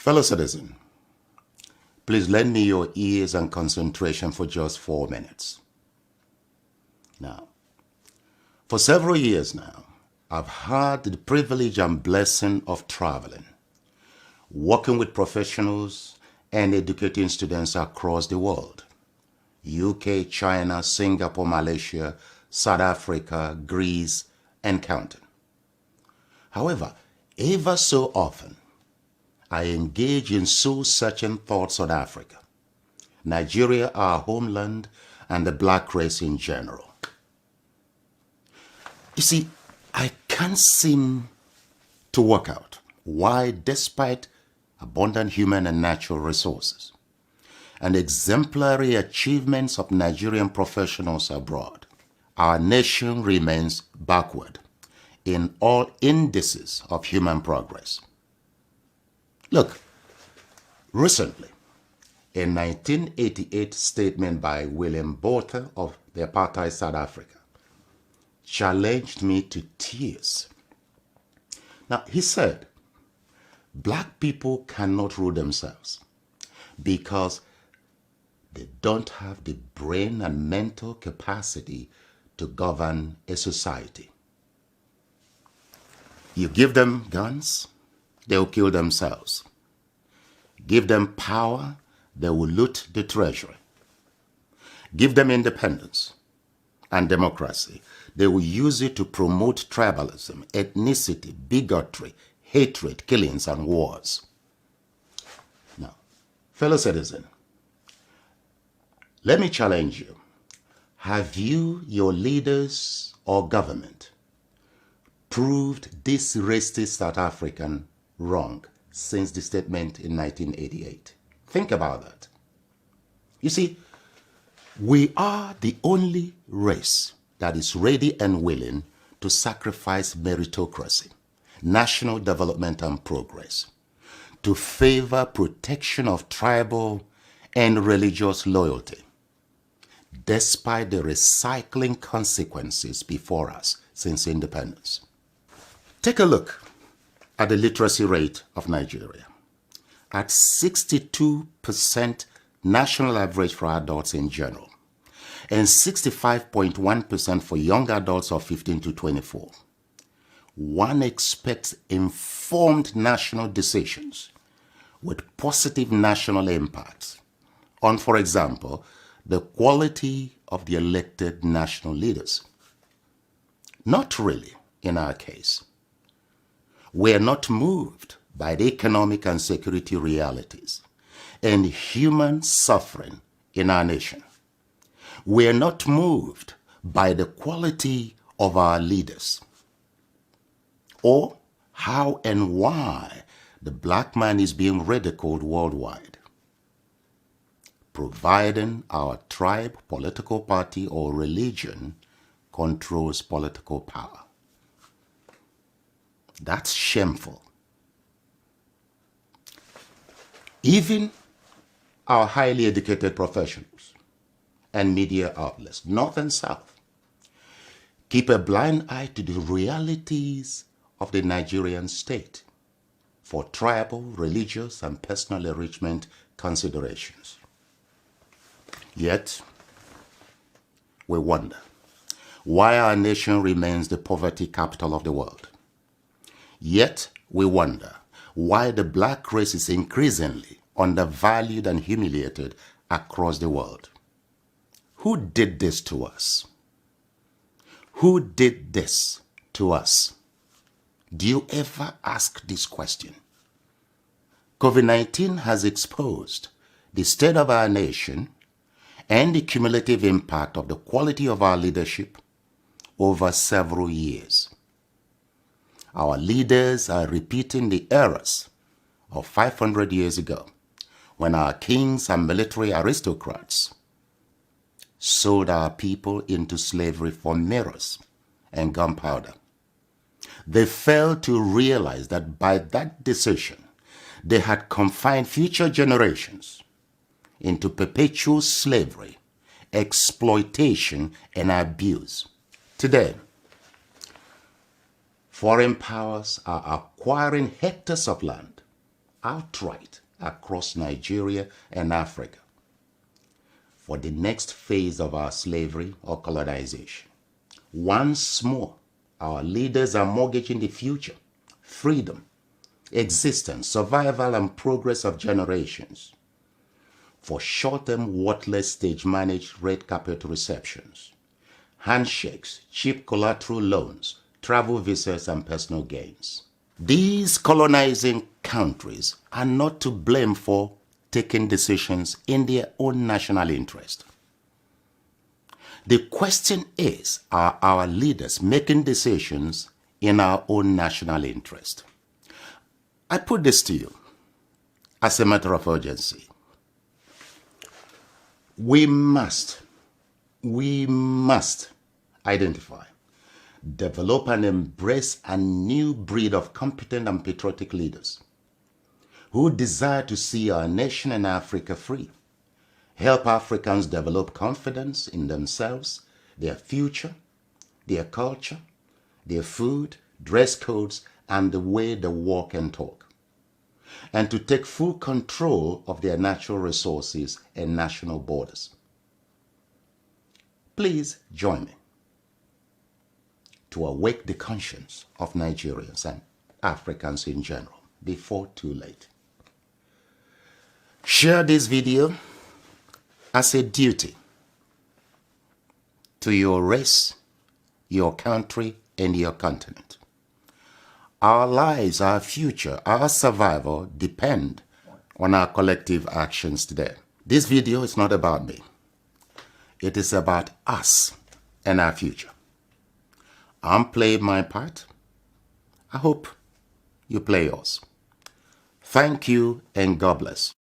Fellow citizen, please lend me your ears and concentration for just 4 minutes. Now, for several years now, I've had the privilege and blessing of traveling, working with professionals and educating students across the world. UK, China, Singapore, Malaysia, South Africa, Greece, and counting. However, ever so often, I engage in soul-searching thoughts on Africa, Nigeria, our homeland, and the black race in general. You see, I can't seem to work out why, despite abundant human and natural resources and exemplary achievements of Nigerian professionals abroad, our nation remains backward in all indices of human progress. Look, recently, a 1988 statement by William Botha of the apartheid South Africa challenged me to tears. Now, he said, black people cannot rule themselves because they don't have the brain and mental capacity to govern a society. You give them guns, they'll kill themselves. Give them power, they will loot the treasury. Give them independence and democracy, they will use it to promote tribalism, ethnicity, bigotry, hatred, killings, and wars. Now, fellow citizen, let me challenge you. Have you, your leaders or government, proved this racist South African wrong since the statement in 1988? Think about that. You see, we are the only race that is ready and willing to sacrifice meritocracy, national development and progress, to favor protection of tribal and religious loyalty, despite the recycling consequences before us since independence. Take a look at the literacy rate of Nigeria. At 62% national average for adults in general, and 65.1% for young adults of 15 to 24. One expects informed national decisions with positive national impacts on, for example, the quality of the elected national leaders. Not really in our case. We are not moved by the economic and security realities and human suffering in our nation. We are not moved by the quality of our leaders or how and why the black man is being ridiculed worldwide, providing our tribe, political party, or religion controls political power. That's shameful. Even our highly educated professionals and media outlets, North and South, keep a blind eye to the realities of the Nigerian state for tribal, religious, and personal enrichment considerations. Yet, we wonder why our nation remains the poverty capital of the world. Yet, we wonder why the black race is increasingly undervalued and humiliated across the world. Who did this to us? Who did this to us? Do you ever ask this question? COVID-19 has exposed the state of our nation and the cumulative impact of the quality of our leadership over several years. Our leaders are repeating the errors of 500 years ago, when our kings and military aristocrats sold our people into slavery for mirrors and gunpowder. They failed to realize that by that decision, they had confined future generations into perpetual slavery, exploitation, and abuse. Today, foreign powers are acquiring hectares of land outright across Nigeria and Africa for the next phase of our slavery or colonization. Once more, our leaders are mortgaging the future, freedom, existence, survival, and progress of generations for short-term, worthless, stage-managed red carpet receptions, handshakes, cheap collateral loans, travel visas, and personal gains. These colonizing countries are not to blame for taking decisions in their own national interest. The question is, are our leaders making decisions in our own national interest? I put this to you as a matter of urgency. We must identify, develop, and embrace a new breed of competent and patriotic leaders who desire to see our nation and Africa free, help Africans develop confidence in themselves, their future, their culture, their food, dress codes, and the way they walk and talk, and to take full control of their natural resources and national borders. Please join me to awake the conscience of Nigerians and Africans in general before too late. Share this video as a duty to your race, your country, and your continent. Our lives, our future, our survival depend on our collective actions today. This video is not about me. It is about us and our future. I'm playing my part. I hope you play yours. Thank you and God bless.